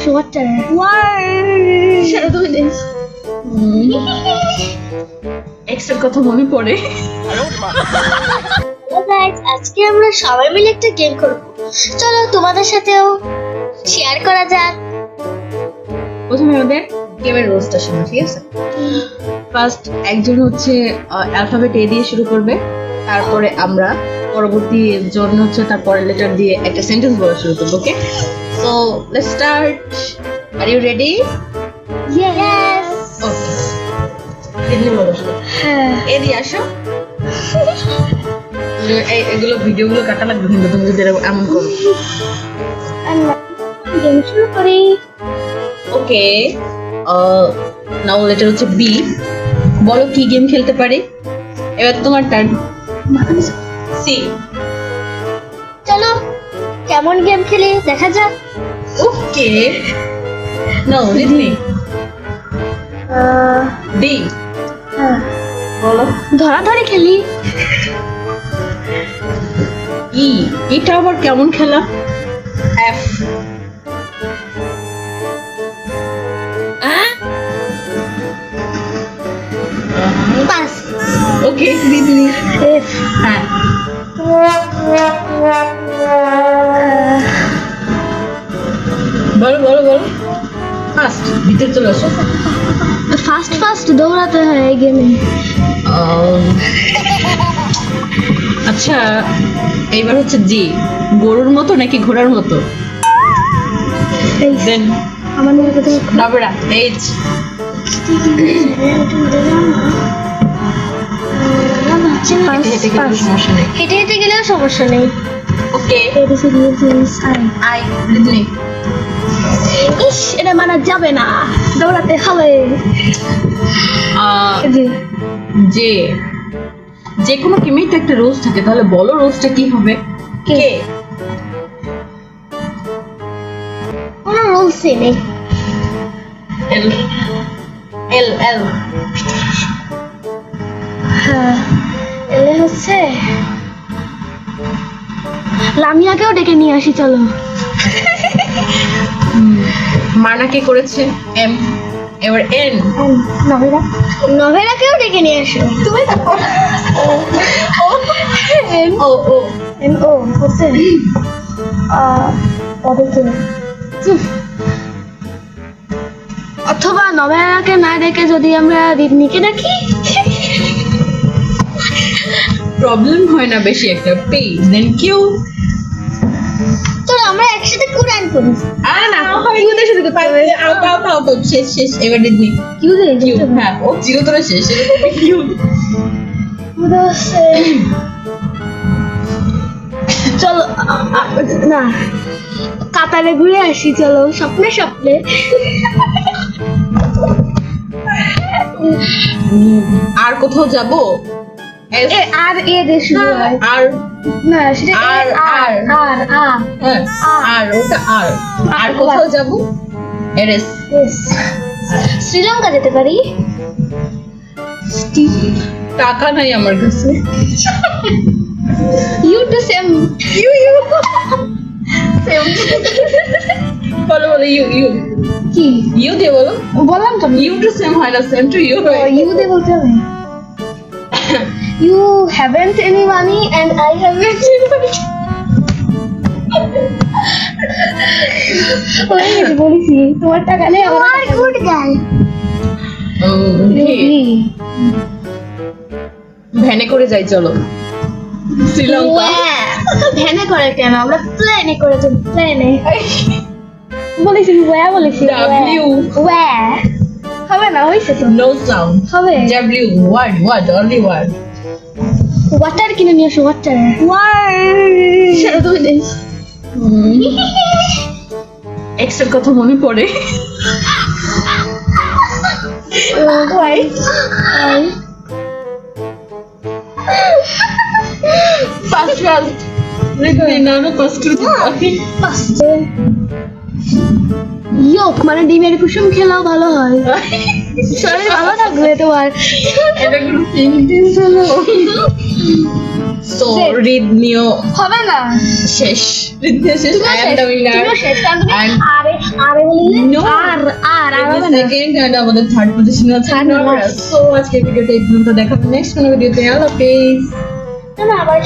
নিয়ে water. সেটা তুমি দেখ এক্সের কথা মনে পড়ে। হ্যালো গাইস, আজকে আমরা সবাই মিলে একটা গেম করব। চলো তোমাদের সাথেও শেয়ার করা যাক। প্রথমে আমাদের গেমের রুলসটা শোনো, ঠিক আছে? ফার্স্ট একজন হচ্ছে অ্যালফাবেট এ দিয়ে শুরু করবে, তারপরে আমরা পরবর্তী জন হচ্ছে তার পরের লেটার দিয়ে একটা সেন্টেন্স বলা শুরু করবো। Okay, so let's start. Are you ready? Yes. Okay, দিদি বলো শুরু। হ্যাঁ। এ দিয়ে আসো। এগুলো ভিডিওগুলো কাটা লাগবে কিন্তু তুমি যদি এমন করো। আমরা গেম শুরু করি। ওকে, নাও লেটার হচ্ছে বি। বলো কি গেম খেলতে পারি? এবার তোমার টার্ন। সি। চলো কেমন গেম খেলি দেখা যাক। ওকে, নাও লিভ মি। ডি। বলো। ধরাধরি খেলি। ই। এটা আবার কেমন খেলা? এফ। পাস। ওকে, দিদি। এফ। হ্যাঁ, বলো বলো বলো। ফার্স্ট ভিতরে চলে আসো। ফাস্ট ফাস্ট দৌড়াতে হয় এই গেমে। আচ্ছা, এইবার হচ্ছে জি। গরুর মতো নাকি ঘোড়ার মতো? দেন আমার মনে কথা নবরা। এইচ। সমস্যা নেই। হেঁটে হেঁটে গেলেও সমস্যা নেই। ওকে, আই লিভ মি। ইস, এটা মানা যাবে না, দৌড়াতে হবে। যে যে কোনো গেমেই তো একটা রুলস থাকে, তাহলে বলো রুলসটা কি হবে? কে? কোনো রুলসই নেই। এল। এল এল। হ্যাঁ, এলে হচ্ছে লামিয়াকেও ডেকে নিয়ে আসি চলো। মানা কে করেছে? এম। এবার এন। নভেরা, নভেরাকেও ডেকে নিয়ে আসো। তুমি N O O N O হচ্ছে ওদেরকে অথবা নভেরাকে না ডেকে যদি আমরা রিদনিকে ডাকি। প্রবলেম হয় না বেশি একটা। P then Q. চলো আমরা একসাথে কোরআন পড়ি। আরে না, কিউ দিয়ে শুরু করতে হবে। আউট আউট আউট শেষ শেষ। এবার দিদি কিউ দে কিউ। হ্যাঁ, ও জিরো তোরা শেষ। কিউ। চলো না, কাতারে ঘুরে আসি চলো, স্বপ্নে স্বপ্নে। আর কোথাও যাবো? আর এ দে শুরু হয়। আর না সেটা আর আর আর আর হ্যাঁ, আর ওটা আর। আর কোথাও যাবো? এরেস। শ্রীলঙ্কা যেতে পারি। টাকা নাই আমার কাছে। You too same you you same. বলো বলো ইউ ইউ। কি ইউ দিয়ে বলো। বললাম তো ইউ টু সেম হয় না, সেম টু ইউ হয়। ইউ দে বলতে হবে। You haven't any money and I haven't any money. ওই বলেছি তোমার টাকা নেই আমার গুড গার্ল। ভ্যানে করে যাই চলো শ্রীলঙ্কা। ভ্যানে করে কেন, আমরা প্লেনে করে যাই। প্লেনে বলেছি ওয়া বলেছি। ডাব্লিউ ওয়া হবে না, হইছে তো। নো সাউন্ড হবে W word only word. Water কিনে নিয়ে আসো। ওয়াটার সেটা তুমি দেখ। এক্সের কথা মনে পড়ে। ফার্স্ট ইয়োক মানে ডিমের কুসুম খেলাও ভালো হয়, শরীর ভালো থাকবে তোমার। এটা কোনো সেন্টেন্স হলো? সো রিড নিও হবে না, শেষ। রিড নিও শেষ। I am the winner. তুমিও শেষ, কারণ তুমি আরে আরে বললে সেকেন্ড এন্ড আমাদের থার্ড পজিশনে আছে Third নবরাজ। last. তো আজকে ভিডিওটা এই পর্যন্ত, দেখাবো নেক্সট কোনো ভিডিওতে। আল্লাহ হাফেজ। আবার